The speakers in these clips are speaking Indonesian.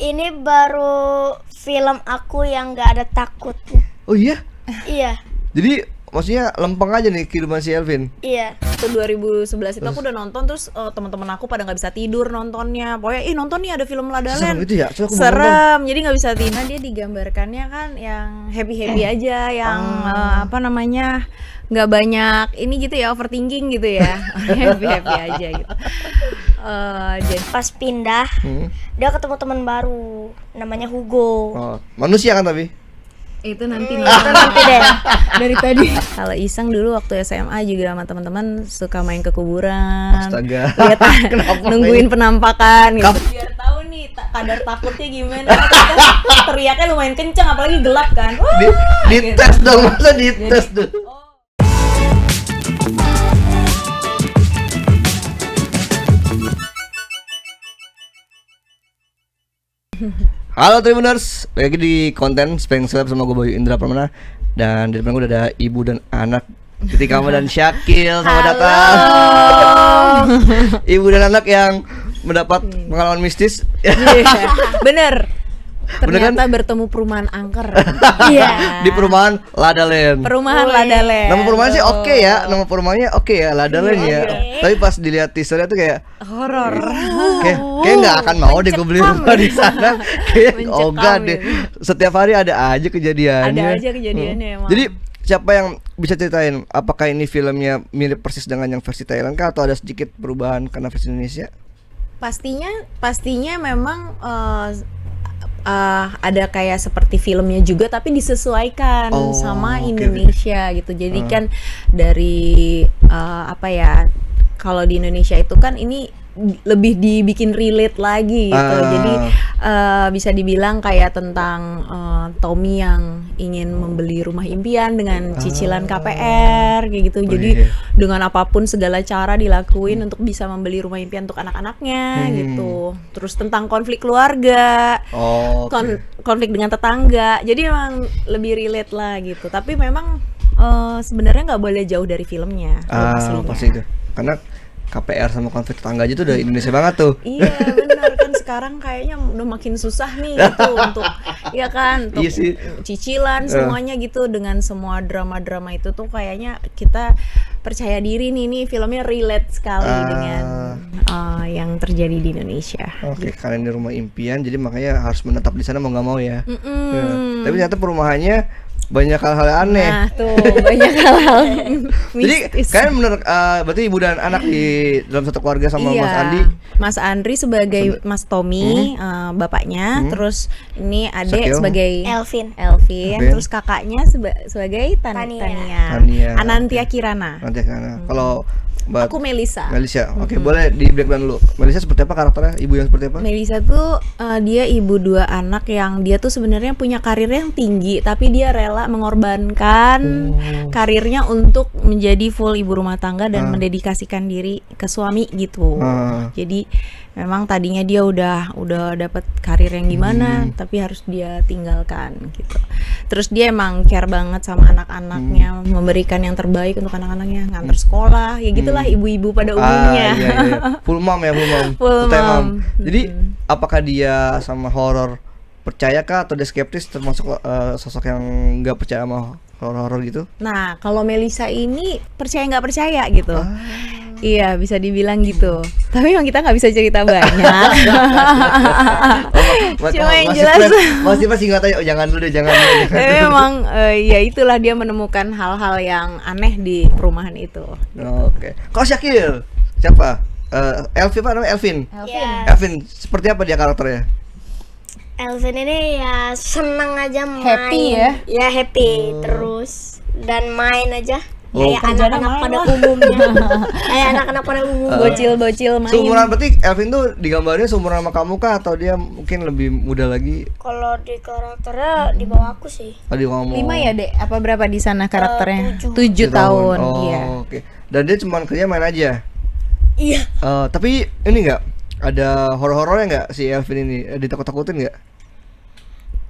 Ini baru film aku yang gak ada takutnya. Oh iya? Iya. Jadi maksudnya lempeng aja nih kehidupan si Elvin. Iya. Itu 2011 itu aku udah nonton, terus teman-teman aku pada nggak bisa tidur nontonnya. Pokoknya nonton nih ada film La La Serem Land. itu ya? Soalnya aku Serem, jadi nggak bisa tidur. Dia digambarkannya kan yang happy aja, yang apa namanya, nggak banyak ini gitu ya, overthinking gitu ya. happy aja gitu. Jadi Pas pindah, dia ketemu teman baru, namanya Hugo. Oh, manusia kan tapi? itu nanti Itu nanti deh. dari tadi. Kalau iseng dulu waktu SMA juga sama teman-teman suka main ke kuburan. Astaga. Lihat Kenapa nungguin penampakan gitu. Biar tahu nih kadar takutnya gimana. Kita teriaknya lumayan kencang apalagi gelap kan. Dites dong, masa dites dulu. Halo Tribuners, balik lagi di konten Speng Seleb sama gue Boy Indra Pramana. Dan di depan gue udah ada ibu dan anak Titi Kamu dan Syakil. Selamat datang. Ibu dan anak yang mendapat pengalaman mistis. Bener. Bener kan? Ternyata bertemu perumahan angker. Iya. Di perumahan La La Land. Perumahan La La Land. Nama perumahannya sih oke ya, nama perumahannya oke ya, La La Land ya. Tapi pas dilihat teasernya tuh kayak Horor. kayak nggak akan mau deh gue beli rumah di sana. Kayak Mencekam ogah deh. Setiap hari ada aja kejadiannya. Ada aja kejadiannya emang. Jadi siapa yang bisa ceritain apakah ini filmnya mirip persis dengan yang versi Thailand kah, atau ada sedikit perubahan karena versi Indonesia? Pastinya memang ada kayak seperti filmnya juga tapi disesuaikan sama Indonesia gitu. Jadi kan dari apa ya, kalau di Indonesia itu kan ini lebih dibikin relate lagi gitu. Jadi bisa dibilang kayak tentang Tommy yang ingin membeli rumah impian dengan cicilan KPR kayak gitu. Jadi dengan apapun segala cara dilakuin untuk bisa membeli rumah impian untuk anak-anaknya gitu. Terus tentang konflik keluarga, konflik dengan tetangga. Jadi memang lebih relate lah gitu. Tapi memang sebenarnya nggak boleh jauh dari filmnya. Pasti itu. Karena KPR sama konflik tetangga aja tuh udah Indonesia banget tuh. Iya benar kan, sekarang kayaknya udah makin susah nih gitu untuk ya kan, untuk cicilan semuanya gitu. Dengan semua drama-drama itu tuh kayaknya kita percaya diri nih filmnya relate sekali dengan yang terjadi di Indonesia. Oke, kalian di rumah impian, jadi makanya harus menetap di sana mau nggak mau ya. Ya. Tapi ternyata perumahannya banyak hal-hal aneh. Nah tuh banyak hal-hal Jadi kalian bener berarti ibu dan anak di dalam satu keluarga sama Mas Andi. Mas Andri sebagai Mas Tommy, bapaknya. Terus ini adik Syakil sebagai Elvin. Terus kakaknya sebagai Tania. Anantia Kirana. Kalau Aku Melisa. Oke, boleh di breakdown dulu. Melisa seperti apa karakternya? Ibu yang seperti apa? Melisa tuh dia ibu dua anak yang dia tuh sebenarnya punya karir yang tinggi, tapi dia rela mengorbankan karirnya untuk menjadi full ibu rumah tangga dan mendedikasikan diri ke suami gitu. Jadi memang tadinya dia udah dapat karir yang gimana, tapi harus dia tinggalkan gitu. Terus dia emang care banget sama anak-anaknya, memberikan yang terbaik untuk anak-anaknya, nganter sekolah, ya gitulah ibu-ibu pada umumnya. Iya. Full mom ya, Full mom. Jadi apakah dia sama horor percayakah atau dia skeptis, termasuk sosok yang nggak percaya sama horor gitu? Nah, kalau Melisa ini percaya nggak percaya gitu. Iya, bisa dibilang gitu. Tapi emang kita nggak bisa cerita banyak. Cuma yang jelas masih nggak tanya. Jangan dulu deh, jangan. Tapi memang ya itulah, dia menemukan hal-hal yang aneh di perumahan itu. Oke. Kalau Syakil siapa? Elvin apa namanya? Elvin. Elvin seperti apa dia karakternya? Elvin ini ya seneng aja main. Happy ya? Ya happy terus dan main aja. Kayak kerjanya anak-anak main pada lah. umumnya. Kayak anak-anak pada umumnya. Bocil-bocil main. Seumuran berarti Elvin tuh digambarnya seumuran sama kamu kah, atau dia mungkin lebih muda lagi? Kalau di karakternya di bawah aku sih. Tadi ngomong 5 ya, Dek? Apa berapa di sana karakternya? 7 7 tahun. Oh, Iya. Oke. Dan dia cuma kerja main aja. Iya. Tapi ini enggak ada horor-horornya enggak si Elvin ini? Ditakut-takutin enggak?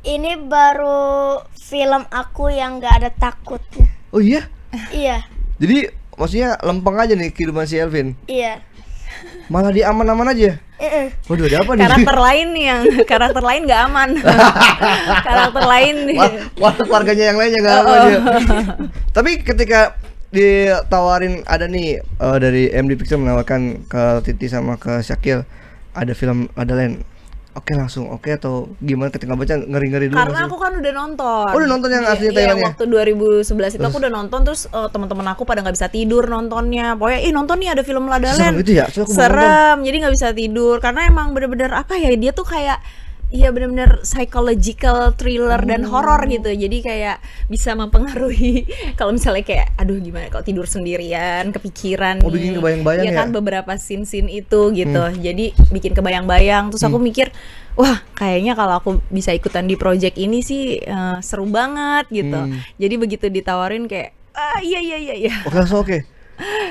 Ini baru film aku yang gak ada takutnya. Oh iya? Iya. Jadi maksudnya lempeng aja nih kehidupan si Elvin. Iya. Malah dia aman-aman aja. Waduh, ada apa nih? Karakter lain nggak aman. Karakter lain nih. Keluarganya yang lainnya nggak aman dia. Tapi ketika ditawarin ada nih dari MD Pictures menawarkan ke Titi sama ke Syakil ada film La La Land. Oke langsung oke atau gimana ketika baca ngeri-ngeri dulu? Karena aku kan udah nonton. Oh, udah nonton yang asli Thailandnya? Waktu 2011 itu aku udah nonton, terus teman-teman aku pada nggak bisa tidur nontonnya. Pokoknya nonton nih ada film La La Serem Land. itu ya? Soalnya aku belum Serem, jadi nggak bisa tidur karena emang bener-bener apa ya, dia tuh kayak iya bener-bener psychological thriller dan horror gitu. Jadi kayak bisa mempengaruhi kalau misalnya kayak aduh gimana kalau tidur sendirian, kepikiran Oh, bikin kebayang-bayang ya kan ya? beberapa scene-scene itu gitu. Jadi bikin kebayang-bayang. Terus aku mikir, wah kayaknya kalau aku bisa ikutan di project ini sih seru banget gitu. Jadi begitu ditawarin kayak iya. Oke langsung oke.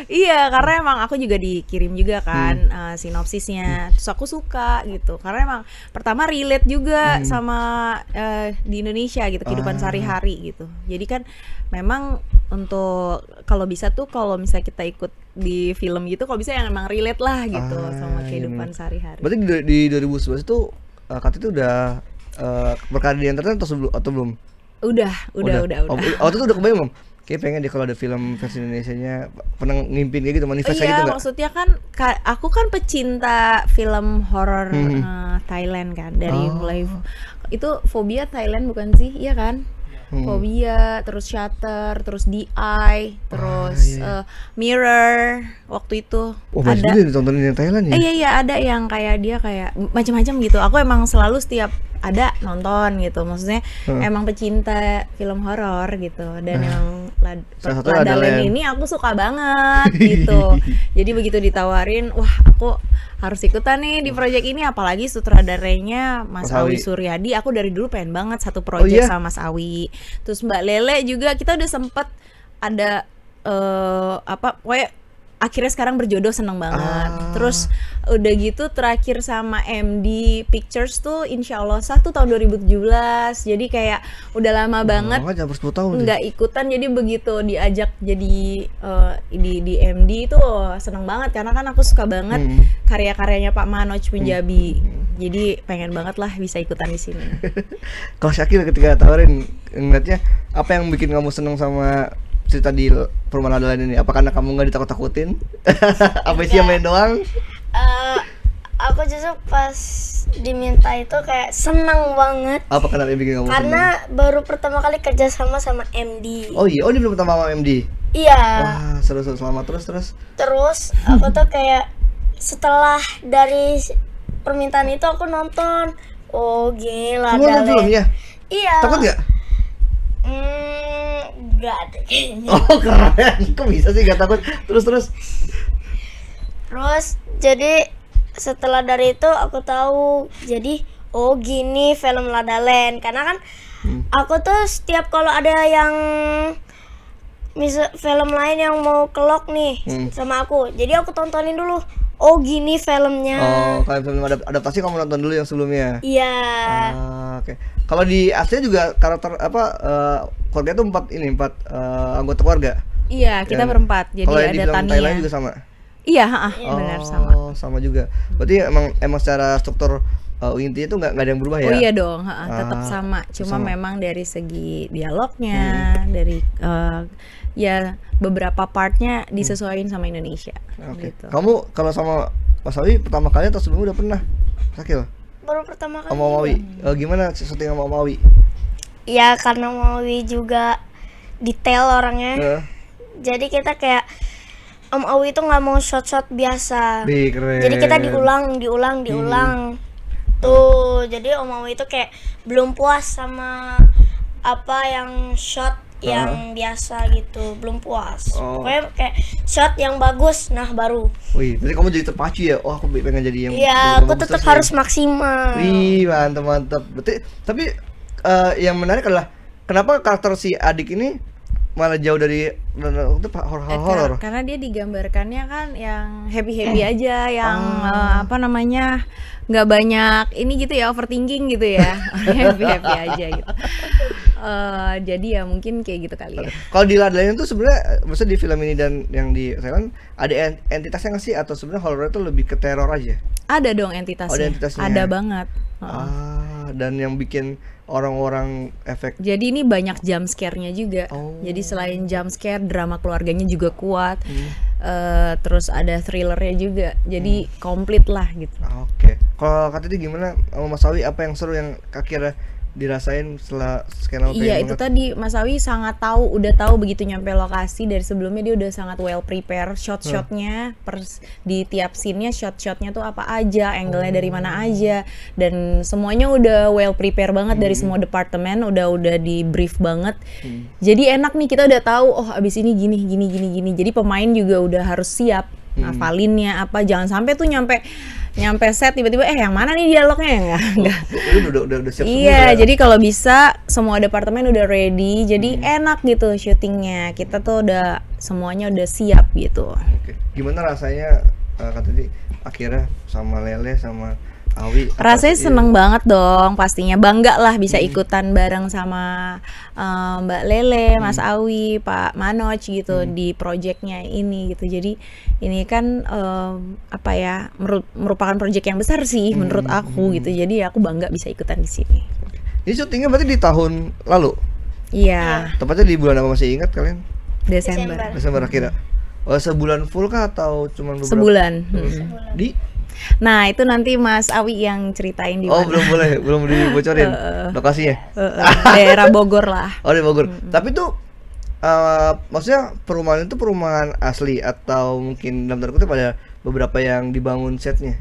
Iya, karena emang aku juga dikirim juga kan sinopsisnya, terus aku suka gitu, karena emang pertama relate juga sama di Indonesia gitu, kehidupan sehari-hari gitu. Jadi kan memang untuk kalau bisa tuh kalau misalnya kita ikut di film gitu, kalau bisa yang emang relate lah gitu sama kehidupan sehari-hari. Berarti di 2011 itu Kak itu udah berkarya di entertain atau belum? Udah. Waktu itu udah kebayang belum? Kayak pengen deh kalau ada film versi Indonesianya, pernah ngimpin kayak gitu, manifest kayak gitu nggak? Maksudnya kan aku kan pecinta film horor Thailand kan, dari mulai itu Phobia Thailand bukan sih? Iya kan? Phobia, terus Shutter, terus The Eye, terus Mirror waktu itu. Oh, masih ada ditontonin yang Thailand ya? Iya ada yang kayak dia kayak macam-macam gitu. Aku emang selalu setiap ada nonton gitu. Maksudnya emang pecinta film horor gitu. Dan emang salah satu La La Land ini aku suka banget gitu. Jadi begitu ditawarin, wah aku harus ikutan nih di project ini, apalagi sutradaranya Mas Awi Suryadi. Aku dari dulu pengen banget satu project sama Mas Awi. Terus Mbak Lele juga kita udah sempet ada pokoknya akhirnya sekarang berjodoh, seneng banget. Terus udah gitu terakhir sama MD Pictures tuh Insya Allah 1 tahun 2017. Jadi kayak udah lama banget nggak ikutan. Jadi begitu diajak jadi di MD itu seneng banget, karena kan aku suka banget karya-karyanya Pak Manoj Punjabi. Jadi pengen banget lah bisa ikutan di sini. Kalau Syakil ketika tawarin ngeliatnya, apa yang bikin kamu seneng sama cerita di Perumahan La La Land ini? Apa karena kamu nggak ditakut-takutin? Apa sih yang main doang? Aku justru pas diminta itu kayak senang banget. Apa kenapa yang bikin kamu karena baru pertama kali kerja sama MD. Oh iya, ini belum pertama sama MD? Iya. Wah, seru selamat terus. Terus aku tuh kayak setelah dari permintaan itu aku nonton. Oh gila. Semua nonton filmnya? Iya. Takut nggak? Nggak ada kayaknya. Oh keren, kok bisa sih nggak takut? Terus jadi setelah dari itu aku tahu, jadi oh gini film La La Land. Karena kan aku tuh setiap kalau ada yang misal film lain yang mau kelok nih sama aku, jadi aku tontonin dulu. Oh gini filmnya. Oh, kalau film adaptasi kamu nonton dulu yang sebelumnya? Iya. Oke. Kalau di Asia juga karakter keluarga itu 4 anggota keluarga? Iya, kita berempat. Jadi ada Tania. Kalau di film Thailand juga sama? Iya, benar sama. Oh, sama juga. Berarti emang secara struktur intinya itu nggak ada yang berubah ya? Oh iya dong, tetap sama. Cuma memang dari segi dialognya, dari ya beberapa partnya disesuaikan sama Indonesia. Gitu. Kamu kalau sama Mas Awi pertama kali atau sebelumnya udah pernah? Sakil? Baru pertama kali. Sama Mawi. Gimana syuting sama Mawi? Ya karena Mawi juga detail orangnya. Jadi kita kayak Om Awi itu nggak mau shot biasa. Keren. Jadi kita diulang. Tuh, jadi Om Awi itu kayak belum puas sama apa yang shot yang biasa gitu, belum puas. Pokoknya kayak shot yang bagus, nah baru. Wih, berarti kamu jadi terpacu ya? Oh, aku pengen jadi yang. Iya, aku tetap harus maksimal. Wih, mantap. Berarti, tapi yang menarik adalah kenapa karakter si adik ini malah jauh dari horor? Karena dia digambarkannya kan yang happy aja, yang nggak banyak ini gitu ya, overthinking gitu ya. Happy aja gitu. Jadi ya mungkin kayak gitu kali ya. Kalau di La La Land itu sebenarnya maksudnya di film ini dan yang di Thailand ada entitasnya nggak sih atau sebenarnya horor itu lebih ke teror aja? Ada dong entitasnya. Oh, ada entitasnya. Ada banget. Dan yang bikin orang-orang efek. Jadi ini banyak jump scare-nya juga. Oh. Jadi selain jump scare, drama keluarganya juga kuat. Terus ada thrillernya juga. Jadi komplit lah gitu. Oke. Kalau Kak Titi gimana sama Mas Awi, apa yang seru yang kira dirasain setelah sekian lama Iya, pengen itu banget? tadi Mas Awi sangat udah tahu begitu nyampe lokasi dari sebelumnya dia udah sangat well prepare shot-shotnya, di tiap scene-nya shot-shotnya tuh apa aja, angle-nya dari mana aja, dan semuanya udah well prepare banget dari semua departemen, udah di brief banget. Jadi enak nih, kita udah tahu oh abis ini gini. Jadi pemain juga udah harus siap ngafalinnya apa, jangan sampai tuh nyampe set tiba-tiba yang mana nih dialognya enggak. Udah siap semua Iya, ya? jadi kalau bisa semua departemen udah ready, jadi enak gitu syutingnya. Kita tuh udah semuanya udah siap gitu. Oke. Gimana rasanya Kak Titi akhirnya sama Lele sama Awi? Rasanya seneng banget dong, pastinya bangga lah bisa ikutan bareng sama Mbak Lele, Mas Awi, Pak Manoj gitu di projectnya ini gitu. Jadi ini kan merupakan project yang besar sih menurut aku gitu. Jadi aku bangga bisa ikutan di sini. Ini syutingnya berarti di tahun lalu? Iya, Tepatnya di bulan apa, masih ingat kalian? Desember. Desember akhir. Oh, sebulan full kah atau cuma beberapa? Sebulan. Di? Nah, itu nanti Mas Awi yang ceritain di Oh, mana. belum dibocorin lokasinya. Daerah Bogor lah. Oh, di Bogor. Tapi tuh maksudnya perumahan itu perumahan asli atau mungkin dalam tanda kutip ada beberapa yang dibangun setnya?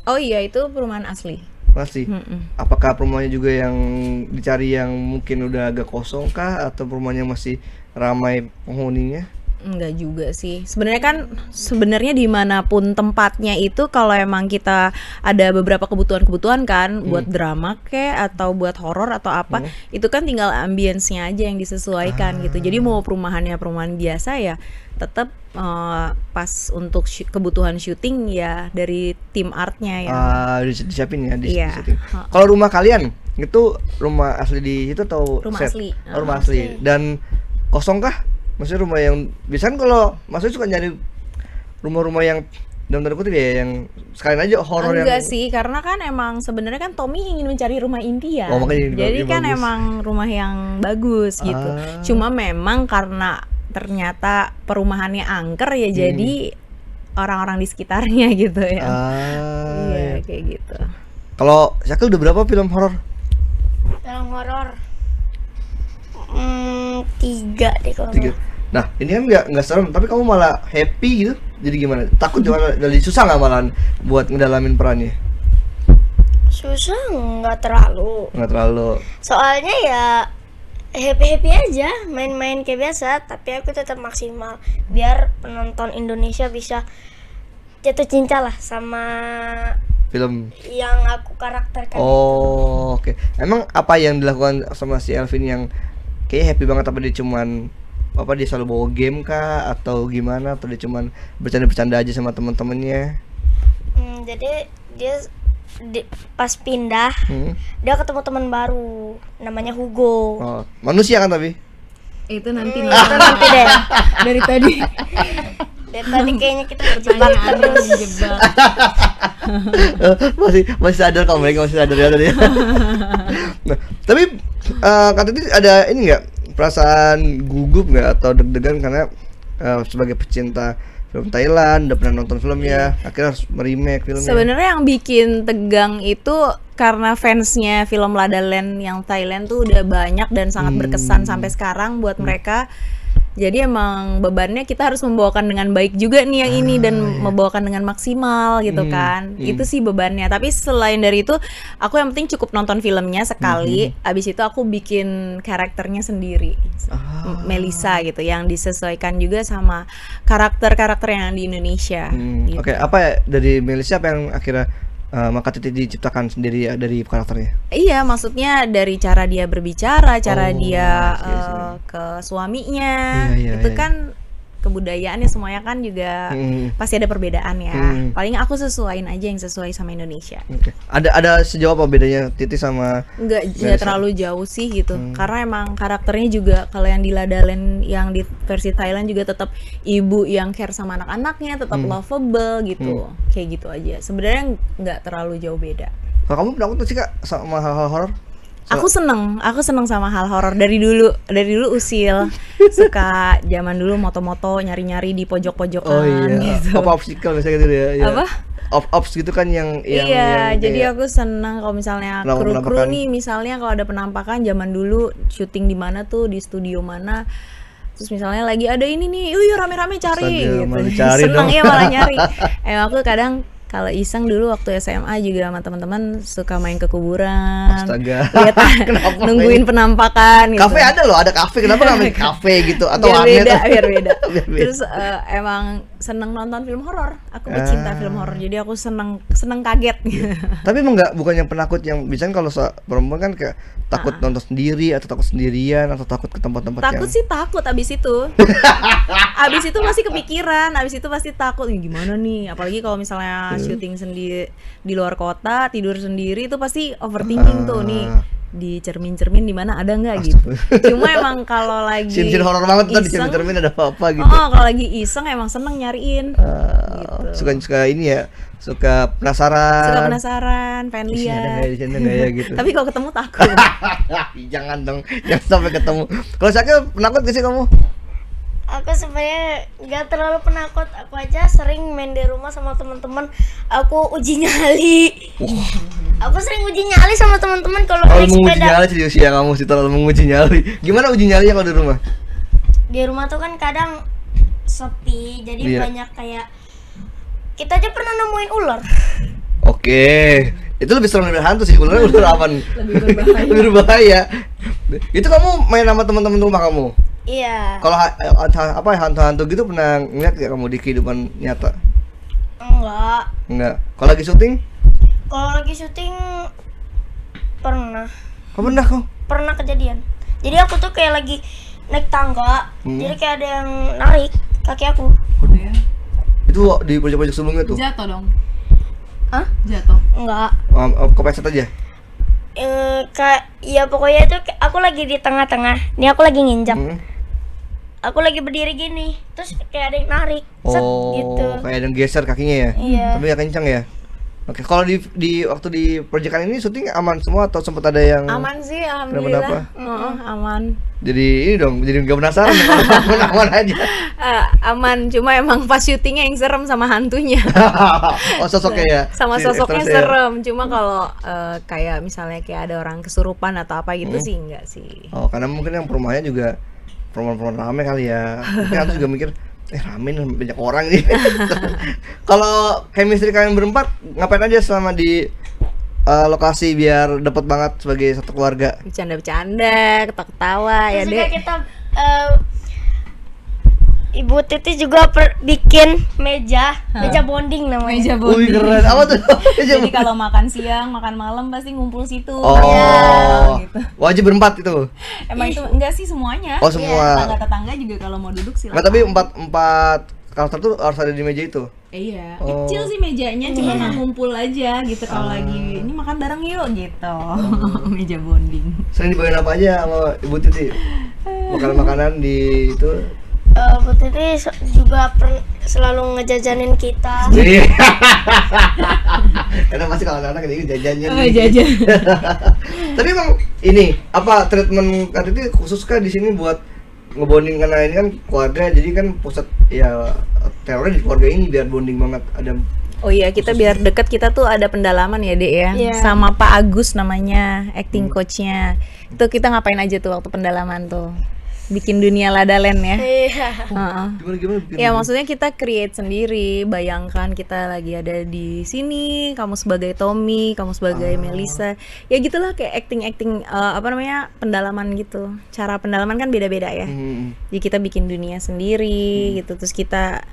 Oh iya, itu perumahan asli. Masih. Apakah perumahannya juga yang dicari yang mungkin udah agak kosong kah atau perumahannya masih ramai penghuninya? Enggak juga sih. Sebenarnya dimanapun tempatnya itu kalau emang kita ada beberapa kebutuhan kan buat drama atau buat horor atau apa, itu kan tinggal ambience-nya aja yang disesuaikan gitu. Jadi mau perumahannya perumahan biasa ya tetap pas untuk kebutuhan syuting ya dari tim artnya ya. Disiapin ya Iya. disetting. Kalau rumah kalian itu rumah asli di itu atau Rumah set? asli. Oh, rumah asli. Dan kosong kah? Maksudnya rumah yang biasanya kalau maksudnya suka nyari rumah-rumah yang dalam tanda kutip ya yang sekalian aja horor yang Enggak sih, karena kan emang sebenarnya kan Tommy ingin mencari rumah impian. Oh, makanya Jadi yang kan bagus. emang rumah yang bagus gitu. Cuma memang karena ternyata perumahannya angker ya jadi orang-orang di sekitarnya gitu ya. Iya, kayak gitu. Kalau Syakil udah berapa film horor? Film horor 3 deh kalau Tiga. Nah, ini kan nggak serem, tapi kamu malah happy gitu. Jadi gimana? Takut juga, jadi susah nggak malahan buat ngedalamin perannya? susah nggak terlalu. Nggak terlalu. Soalnya ya happy aja, main-main kayak biasa, tapi aku tetap maksimal biar penonton Indonesia bisa jatuh cinta lah sama Film. yang aku karakterkan. Oh, oke. Emang apa yang dilakukan sama si Elvin yang kayak happy banget, apa dia cuman dia selalu bawa game kah atau gimana, atau dia cuman bercanda-bercanda aja sama teman-temannya? Jadi dia pas pindah dia ketemu teman baru namanya Hugo. Oh, manusia kan tapi? Itu nanti Itu nanti deh. dari tadi. Dari tadi kayaknya kita terjebak terus. masih sadar kalau mereka masih sadar ya tadi. Nah, tapi kata itu ada ini nggak, perasaan gugup nggak atau deg-degan karena sebagai pecinta film Thailand udah pernah nonton filmnya, akhirnya harus meremake filmnya. Sebenarnya yang bikin tegang itu karena fansnya film La La Land yang Thailand tuh udah banyak dan sangat berkesan sampai sekarang buat mereka. Jadi emang bebannya kita harus membawakan dengan baik juga nih yang ini dan membawakan dengan maksimal gitu kan. Itu sih bebannya. Tapi selain dari itu, aku yang penting cukup nonton filmnya sekali. Abis itu aku bikin karakternya sendiri, Melissa gitu, yang disesuaikan juga sama karakter-karakter yang di Indonesia. Gitu. Oke, apa ya dari Melissa apa yang akhirnya Kak Titi diciptakan sendiri ya dari karakternya? Iya, maksudnya dari cara dia berbicara, cara dia iya. ke suaminya, Iya, itu iya. kan kebudayaannya semuanya kan juga pasti ada perbedaan ya. Paling aku sesuaiin aja yang sesuai sama Indonesia. Oke. Ada sejauh apa bedanya Titi sama Nggak terlalu jauh sih gitu. Karena emang karakternya juga kalau yang di La La Land yang di versi Thailand juga tetap ibu yang care sama anak-anaknya, tetap lovable gitu. Kayak gitu aja. Sebenarnya nggak terlalu jauh beda. Kalau kamu penakut nggak sih Kak sama hal-hal horor? Aku seneng sama hal horor dari dulu usil. Suka zaman dulu moto-moto nyari-nyari di pojok-pojokan Oh iya. gitu. Apa obstacle biasanya gitu ya? Ya. Apa? Ops gitu kan yang Iya, jadi kayak aku senang kalau misalnya kru-kru penampakan. nih, misalnya kalau ada penampakan zaman dulu syuting di mana tuh, di studio mana, terus misalnya lagi ada ini nih, yuk rame-rame cari Astaga, gitu. malah dicari Seneng dong. ya malah nyari. Aku kadang kalau iseng dulu waktu SMA juga sama teman-teman suka main ke kuburan. Astaga. Lihat Kenapa nungguin penampakan gitu. kafe ada loh, ada kafe. Kenapa namanya kafe gitu atau biar warnet? beda, biar beda. Biar beda. Terus emang seneng nonton film horor. Aku pecinta film horor. Jadi aku seneng kaget. Tapi emang bukan yang penakut yang biasanya kalau perempuan kan kayak takut nonton sendiri atau takut sendirian atau takut ke tempat-tempat Takut yang sih takut abis itu. Abis itu pasti kepikiran, abis itu pasti takut. Gimana nih? Apalagi kalau misalnya syuting sendiri di luar kota, tidur sendiri itu pasti overthinking tuh nih. Di cermin-cermin di mana ada nggak gitu. Cuma emang kalau lagi Scene horor banget tuh di iseng, cermin ada apa-apa gitu. Oh, kalau lagi iseng emang seneng nyariin. Gitu. Suka ini ya, suka penasaran. Suka penasaran, pengen Di sini ada nggak ya, lihat. di sini ada nggak ya gitu. Tapi kalau ketemu takut. Jangan dong, jangan sampai ketemu. Kalau Syakil penakut gak sih kamu? Aku sebenarnya nggak terlalu penakut. Aku aja sering main di rumah sama teman-teman. Aku uji nyali. Aku sering uji nyali sama teman-teman kalau Kalau naik menguji sepeda. nyali sih usia kamu sih terlalu menguji nyali. Gimana uji nyali kalau di rumah? Di rumah tuh kan kadang sepi, jadi Iya. banyak kayak kita aja pernah nemuin ular. Oke, itu lebih serem dari hantu sih. Ular apa nih? Lebih berbahaya. Lebih berbahaya. Itu kamu main sama teman-teman rumah kamu? Iya. Kalau apa hantu-hantu gitu pernah ngeliat gak kamu di kehidupan nyata? Enggak. Enggak. Kalau lagi syuting? Kalau lagi syuting pernah. Kamu pernah kok? Pernah kejadian. Jadi aku tuh kayak lagi naik tangga, jadi kayak ada yang narik kaki aku. Itu di pojok-pojok sebelumnya tuh. Jatuh dong. Hah? Jatuh. Enggak. Kepeset aja. Kayak ya pokoknya itu aku lagi di tengah-tengah. Ini aku lagi nginjak. Aku lagi berdiri gini, terus kayak ada yang narik, set gitu. Kayak ada yang geser kakinya ya. Iya. Tapi ya kencang ya. Oke, kalau di waktu di proyekan ini syuting aman semua atau sempat ada yang Aman sih, Kenapa? alhamdulillah. Aman. Jadi ini dong, jadi nggak penasaran aman aja. Aman, cuma emang pas syutingnya yang serem sama hantunya. Oh sosoknya ya. Sama Si sosoknya aktrisnya ya? serem. Cuma kalau kayak misalnya kayak ada orang kesurupan atau apa gitu sih enggak sih. Oh, karena mungkin yang perumahannya juga perumahan rame kali ya. Mungkin aku juga mikir, rame nih banyak orang nih. Kalau chemistry kalian berempat ngapain aja selama di lokasi biar dapat banget sebagai satu keluarga? Bercanda-bercanda, ketawa-ketawa ya, Terus juga Dek. kita Ibu Titi juga bikin meja bonding namanya. Meja Wih bonding. keren, apa tuh? Jadi kalau makan siang, makan malam pasti ngumpul situ. Oh, Ya, gitu. wajib berempat itu. Emang itu enggak sih semuanya? Oh, semua. Tetangga-tetangga juga kalau mau duduk silakan. Nggak, tapi empat karakter tuh harus ada di meja itu. Iya, Oh. kecil sih mejanya, cuma nggak ngumpul aja gitu. Kalau lagi ini makan bareng yuk gitu. Meja bonding. Sering dibawain apa aja sama Ibu Titi? Makanan-makanan di itu. Bu Titi juga selalu ngejajanin kita. Iya. Karena pasti kalau anak-anak ini jajannya. Jajan. Tapi emang ini apa treatment Kak Titi khusus kah di sini buat ngebonding, karena ini kan keluarga, jadi kan pusat ya terornya di keluarga ini biar bonding banget. Ada Oh iya, kita biar deket kita tuh ada pendalaman ya, Dek ya. Iya. Sama Pak Agus namanya, acting coachnya. Itu kita ngapain aja tuh waktu pendalaman tuh? Bikin dunia La La Land ya. Iya. Heeh. gimana bikin Ya maksudnya kita create sendiri. Bayangkan kita lagi ada di sini, kamu sebagai Tommy, kamu sebagai Melissa. Ya gitulah kayak acting apa namanya, pendalaman gitu. Cara pendalaman kan beda-beda ya. Jadi kita bikin dunia sendiri gitu. Terus kita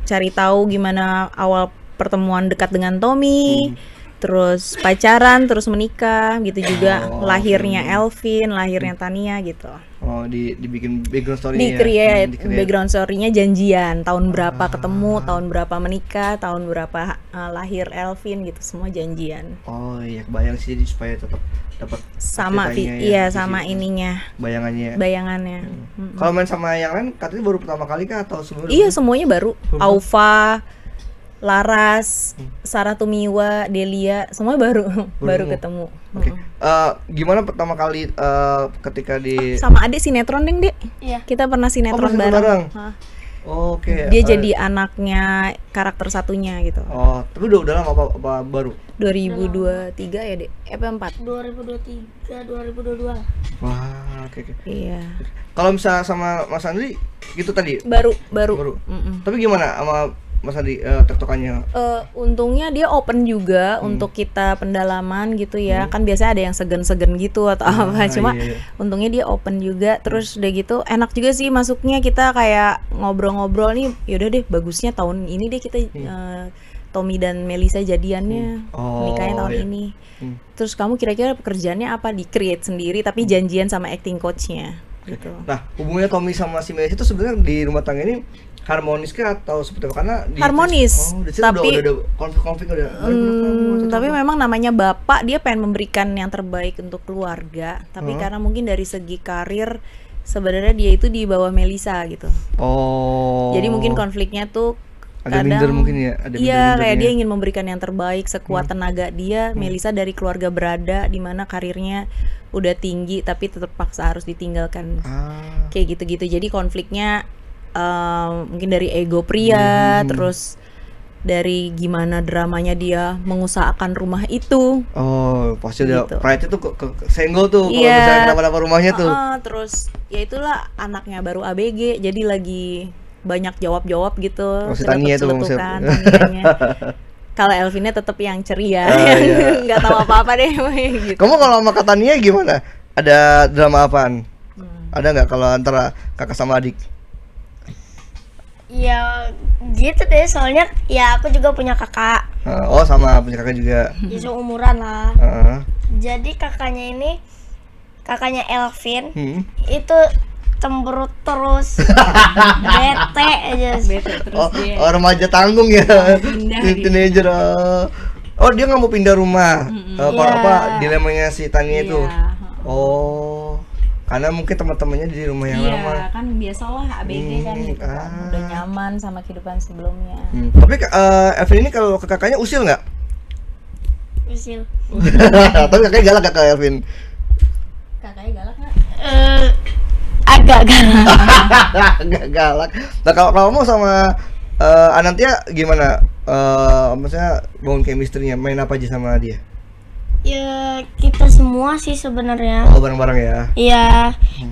cari tahu gimana awal pertemuan dekat dengan Tommy. Terus pacaran, terus menikah gitu juga. Lahirnya Elvin, lahirnya Tania gitu. Oh dibikin background story-nya. Di-create background story-nya janjian, tahun berapa ketemu, tahun berapa menikah, tahun berapa lahir Elvin gitu, semua janjian. Oh iya, kebayang sih, jadi supaya tetap dapat Sama ceritanya ya, iya di sama situ. ininya, Bayangannya. bayangannya. Kalau main sama yang lain katanya baru pertama kali kah atau sebelumnya? Iya, semuanya baru. Aufa, Laras, Sarah Tumiwa, Delia, semua baru baru ketemu. Oke. Gimana pertama kali ketika di Sama adik sinetron deng, Dek. Iya. Kita pernah sinetron pernah bareng. bareng? Hah. Oke. Dia jadi anaknya karakter satunya gitu. Oh, tapi udah lama apa baru? 2023 ya, Dek? EP4. 2023 2022. Wah, oke. Iya. Kalau misalnya sama Mas Andri gitu tadi. Baru. Tapi gimana sama Mas Andri tektokannya? Untungnya dia open juga untuk kita pendalaman gitu ya. Kan biasanya ada yang segan-segan gitu atau apa. Cuma iya. untungnya dia open juga. Terus udah gitu enak juga sih masuknya, kita kayak ngobrol-ngobrol nih. Yaudah deh, bagusnya tahun ini deh kita Tommy dan Melisa jadiannya, nikahnya tahun iya. ini. Terus kamu kira-kira pekerjaannya apa? Di-create sendiri tapi janjian sama acting coachnya gitu. Nah, hubungannya Tommy sama si Melisa itu sebenarnya di rumah tangga ini harmonis kah atau seperti apa? Karena Harmonis, di situ tapi- udah konflik udah. Tapi memang namanya bapak, dia pengen memberikan yang terbaik untuk keluarga. Tapi karena mungkin dari segi karir sebenarnya dia itu di bawah Melisa gitu. Oh. Jadi mungkin konfliknya tuh Ada minder mungkin ya, ada iya, kayak minder-mindernya. dia ingin memberikan yang terbaik sekuat tenaga dia. Melisa dari keluarga berada di mana karirnya udah tinggi tapi tetap paksa harus ditinggalkan. Kayak gitu-gitu. Jadi konfliknya mungkin dari ego pria, terus dari gimana dramanya dia mengusahakan rumah itu. Oh, pasti ada Gitu. pride itu senggol tuh kalau Iya. misalnya kenapa-napa rumahnya tuh. Terus ya itulah, anaknya baru ABG jadi lagi banyak jawab-jawab gitu. Maksud Tania itu, maksud. Tanianya. Kalau Elvinnya tetap yang ceria, iya. nggak tahu apa-apa deh gitu. Kamu kalau sama Katania gimana? Ada drama apaan? Ada nggak kalau antara kakak sama adik? Ya gitu deh, soalnya ya aku juga punya kakak. Oh, sama punya kakak juga. Ya seumuran lah. Heeh. Jadi kakaknya Elvin itu cemberut terus. Bete aja. Oh, remaja tanggung ya. Teenager. Oh, dia nggak mau pindah rumah. Apa dilemanya si Tania itu? Oh, karena mungkin teman-temannya di rumah yang lama. Iya, kan biasalah ABG kan gitu kan. Udah nyaman sama kehidupan sebelumnya. Tapi Elvin ini kalau ke kakaknya usil nggak? Usil. Tapi kakaknya galak kakak Elvin. Kakaknya galak nggak? Agak galak. Nggak galak. Nah, kalau kamu sama Anantia gimana? Maksudnya bangun chemistry-nya, main apa aja sama dia? Ya kita semua sih sebenarnya. Oh, bareng-bareng ya. Iya,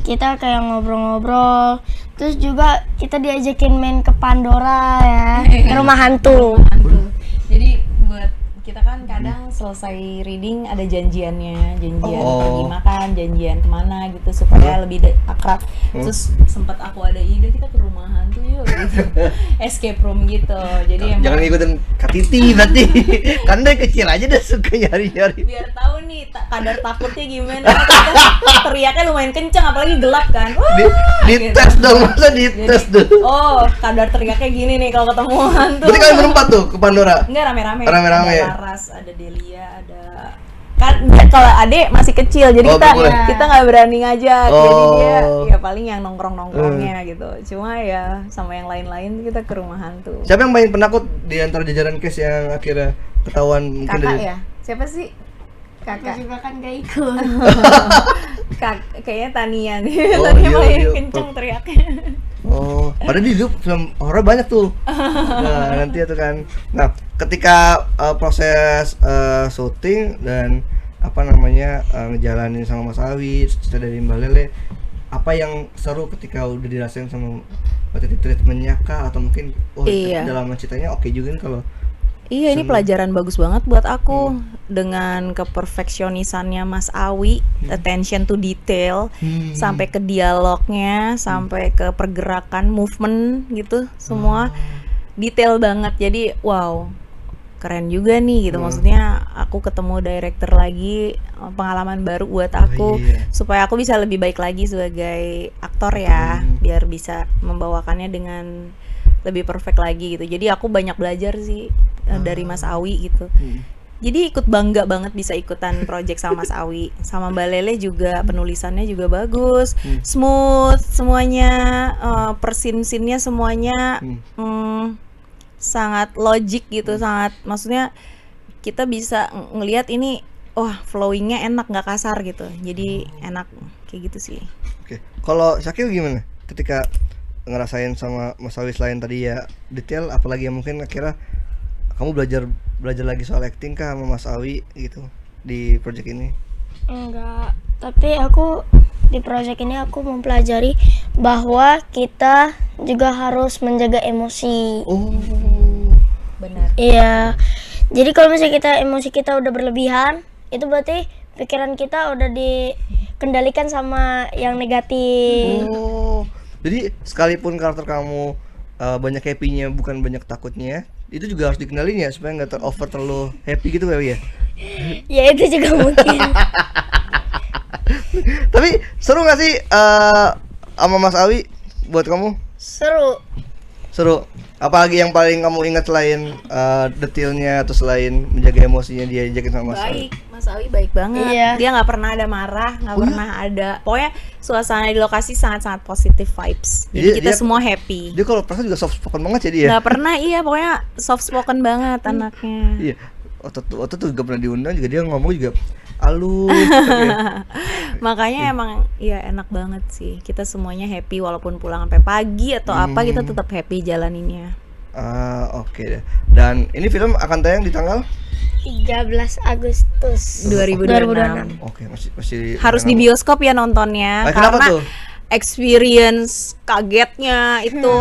kita kayak ngobrol-ngobrol. Terus juga kita diajakin main ke Pandora ya, ke rumah hantu. Jadi buat kita kan kadang selesai reading ada janjiannya, janjian pergi makan, janjian kemana gitu supaya lebih akrab. Terus sempat aku ada ide kita ke rumah hantu yuk gitu, escape room gitu. Jadi emang Jangan ngikutin Kak Titi berarti. Kan dia kecil aja udah suka nyari-nyari. biar tahu nih kadar takutnya gimana. Kita teriaknya lumayan kencang apalagi gelap kan. Wah, Di gitu. tes dong, masa di tes dulu. Oh, kadar teriaknya gini nih kalau ketemu hantu. Berarti kalian berempat tuh ke Pandora. Enggak, rame-rame. Rame-rame. Ada Laras, ada Delia, ada kan kalau adek masih kecil jadi Oh, kita boleh. kita nggak berani ngajak, jadi dia Oh. ya paling yang nongkrongnya gitu. Cuma ya sama yang lain-lain kita ke rumah hantu. Siapa yang paling penakut di antara jajaran case yang akhirnya ketahuan mungkin Kakak dari ya? Siapa sih? Aku Kakak. juga kan gak ikut. Kayaknya Tania nih. Oh, Tania iya, paling iya. kenceng teriaknya. Oh, padahal di YouTube film horor banyak tuh. Nah, nanti itu kan. Nah, ketika proses syuting dan apa namanya ngejalanin sama Mas Awi, cerita dari Mbak Lele, apa yang seru ketika udah dirasain sama Mbak Titi, treatmentnya kah atau mungkin Iya. dalam ceritanya oke juga kan kalau Iya, ini pelajaran bagus banget buat aku dengan keperfeksionisannya Mas Awi, attention to detail, sampai ke dialognya, sampai ke pergerakan, movement gitu, semua detail banget. Jadi wow, keren juga nih gitu. Maksudnya aku ketemu director lagi, pengalaman baru buat aku, iya. supaya aku bisa lebih baik lagi sebagai aktor ya, biar bisa membawakannya dengan lebih perfect lagi gitu. Jadi aku banyak belajar sih dari Mas Awi gitu. Jadi ikut bangga banget bisa ikutan project sama Mas Awi. Sama Mbak Lele juga penulisannya juga bagus, smooth semuanya, persin-sinnya semuanya sangat logik gitu, sangat, maksudnya kita bisa ngelihat ini, wah flowingnya enak, nggak kasar gitu. Jadi enak kayak gitu sih. Oke. Kalau Syakil gimana? Ketika ngerasain sama Mas Awi selain tadi ya detail, apalagi yang mungkin akhirnya kamu belajar lagi soal acting kah sama Mas Awi gitu di project ini? Enggak, tapi aku di project ini aku mempelajari bahwa kita juga harus menjaga emosi. Oh. Benar. Iya. Jadi kalau misalnya emosi kita udah berlebihan, itu berarti pikiran kita udah dikendalikan sama yang negatif. Oh. Jadi sekalipun karakter kamu banyak happy-nya bukan banyak takutnya, itu juga harus dikendalin ya supaya nggak terlalu happy gitu ya. Ya itu juga mungkin. Tapi seru nggak sih sama Mas Awi buat kamu? Seru. Apalagi yang paling kamu ingat selain detailnya atau selain menjaga emosinya dia diajakin sama Mas Awi? Baik, Mas Awi baik banget. Iya. Dia nggak pernah ada marah, nggak pernah ada. Pokoknya suasana di lokasi sangat-sangat positive vibes. Jadi kita semua happy. Dia kalau perasaan juga soft spoken banget ya dia. Nggak pernah, iya pokoknya soft spoken banget anaknya. Iya. Waktu tuh juga pernah diundang juga dia ngomong juga halus. Ya. Makanya emang ya enak banget sih. Kita semuanya happy walaupun pulang sampai pagi atau apa, kita tetap happy jalaninnya. Oke deh. Dan ini film akan tayang di tanggal 13 Agustus 2026. Oke, masih Harus di bioskop ya nontonnya, kenapa karena tuh? experience kagetnya itu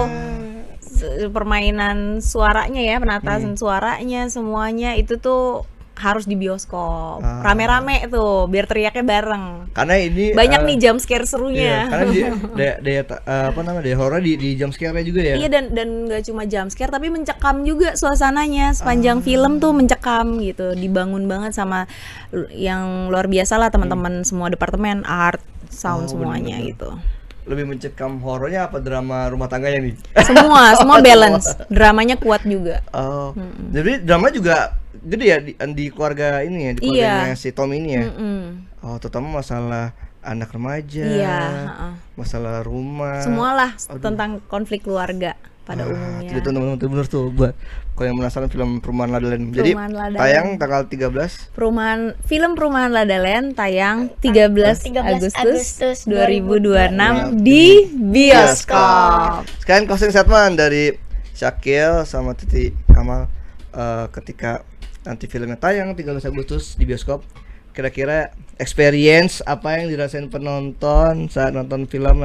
permainan suaranya ya, penatasan suaranya semuanya itu tuh harus di bioskop. Rame-rame tuh biar teriaknya bareng. Karena ini Banyak nih jump scare iya, serunya. karena daya horor di jump scare-nya juga ya. Iya, dan nggak cuma jump scare tapi mencekam juga suasananya. Sepanjang film tuh mencekam gitu. Dibangun banget sama yang luar biasa lah teman-teman semua departemen art, sound semuanya bener-bener. gitu. Lebih mencekam horornya apa drama rumah tangganya nih? Semua balance. Dramanya kuat juga. Oh. Jadi drama juga gede ya di keluarga ini ya, di keluarganya si Tom ini ya. Oh, terutama masalah anak remaja. Iya, masalah rumah. Semualah tentang konflik keluarga pada umumnya. Jadi teman-teman bener tuh buat kalau yang penasaran film Perumahan Ladaland. Jadi Perumahan Ladaland. tayang tanggal 13. Film Perumahan Ladaland tayang 13 Agustus 2026 di bioskop. Sekarang closing statement dari Syakil sama Titi Kamal ketika nanti filmnya tayang 13 Agustus di bioskop. Kira-kira experience apa yang dirasain penonton saat nonton film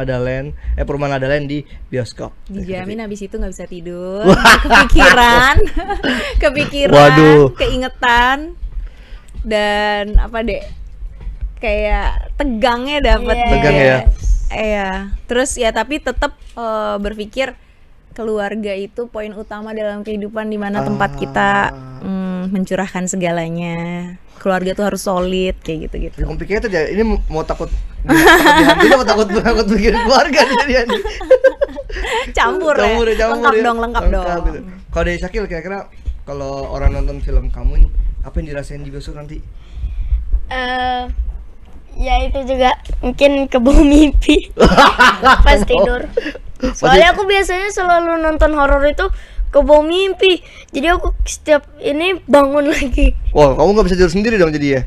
Perumahan Ladaland di bioskop? Dijamin habis itu nggak bisa tidur, kepikiran, Waduh. keingetan, dan apa deh, kayak tegangnya dapat. Tegang ya? Iya. Terus ya tapi tetap berpikir keluarga itu poin utama dalam kehidupan, di mana tempat kita mencurahkan segalanya. Keluarga tuh harus solid kayak gitu-gitu. Complicated ya. Ini mau takut dihantuin apa takut mikirin keluarga jadian. Campur ya. Lengkap dong. Gitu. Kalau dari Syakil kira-kira kalau orang nonton film kamu ini apa yang dirasain di bioskop nanti? Ya itu juga mungkin kebawa mimpi pas tidur. Soalnya aku biasanya selalu nonton horor itu kebawa mimpi. Jadi aku setiap ini bangun lagi. Wah, kamu nggak bisa tidur sendiri dong jadi ya?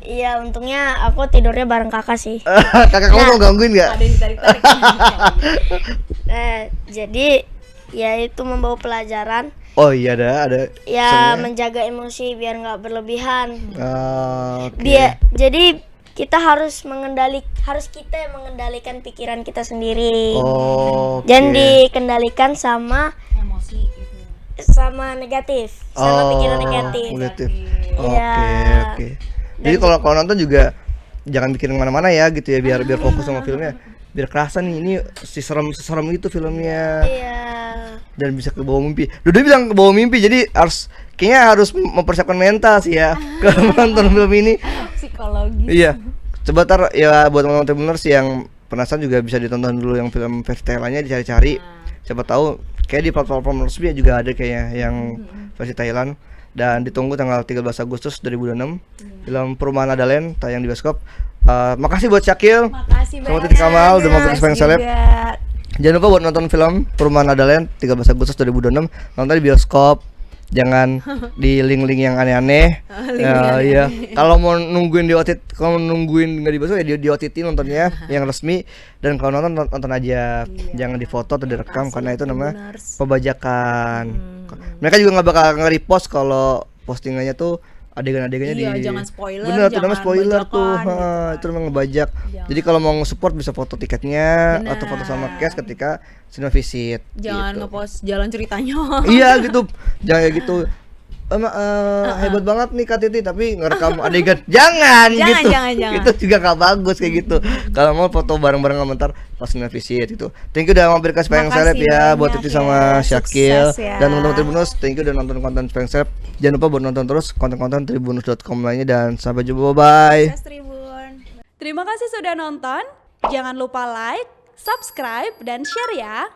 Iya, untungnya aku tidurnya bareng kakak sih. Kakak kamu mau gangguin nggak? Ada yang ditarik-tarik. Jadi ya itu membawa pelajaran. Oh iya ada. Ya menjaga emosi biar nggak berlebihan. Oke. Jadi kita harus kita yang mengendalikan pikiran kita sendiri. Jangan dikendalikan sama Emosi gitu. sama negatif, sama pikiran negatif. Oke. Jadi kalau nonton juga jangan mikirin kemana-mana ya gitu ya biar fokus sama filmnya. biar kerasa nih ini si serem gitu filmnya. Iya. Dan bisa ke bawah mimpi. Dudu bilang ke bawah mimpi, jadi kayaknya harus mempersiapkan mental sih ya ke nonton film ini. Psikologis. Iya. Coba ya buat teman-teman Tribuners yang penasaran juga bisa ditonton dulu yang film versi Thailandnya, dicari-cari. Siapa tahu kayak di platform resmi juga ada kayaknya yang versi Thailand. Dan ditunggu tanggal 13 Agustus 2026 film Perumahan Adaland tayang di bioskop. Makasih buat Syakil. Makasih sama banyak. Titi Kamal udah mampir ke Makasih Seleb. juga. Jangan lupa buat nonton film Perumahan Adaland 13 Agustus 2026. Nonton di bioskop. Jangan di link-link yang aneh-aneh. Iya. Kalau mau nungguin di OTT, kalau nungguin nggak di bioskop ya di OTT nontonnya yang resmi. Dan kalau nonton aja. Jangan difoto atau direkam karena itu namanya pembajakan. Mereka juga nggak bakal nge-repost kalau postingannya tuh adegan-adegannya jangan spoiler. Bener tuh namanya jangan spoiler tuh. bajakan, gitu. Itu namanya ngebajak. Jadi kalau mau nge-support bisa foto tiketnya atau foto sama cash ketika cinema visit. Jangan gitu. ngepost jalan ceritanya. Iya gitu. Jangan kayak gitu. Hebat banget nih Kak Titi tapi ngerekam adegan. Jangan gitu. Jangan. Itu juga gak bagus kayak gitu. Kalau mau foto bareng-bareng komentar pas cinema visit itu. Thank you udah mampir ke Speng Seleb ya buat Titi sama Syakil ya. dan teman-teman Tribuners. Thank you udah nonton konten Speng Seleb. Jangan lupa buat nonton terus konten-konten tribunus.com lainnya dan sampai jumpa, bye. Tribun. Terima kasih sudah nonton. Jangan lupa like, subscribe, dan share ya.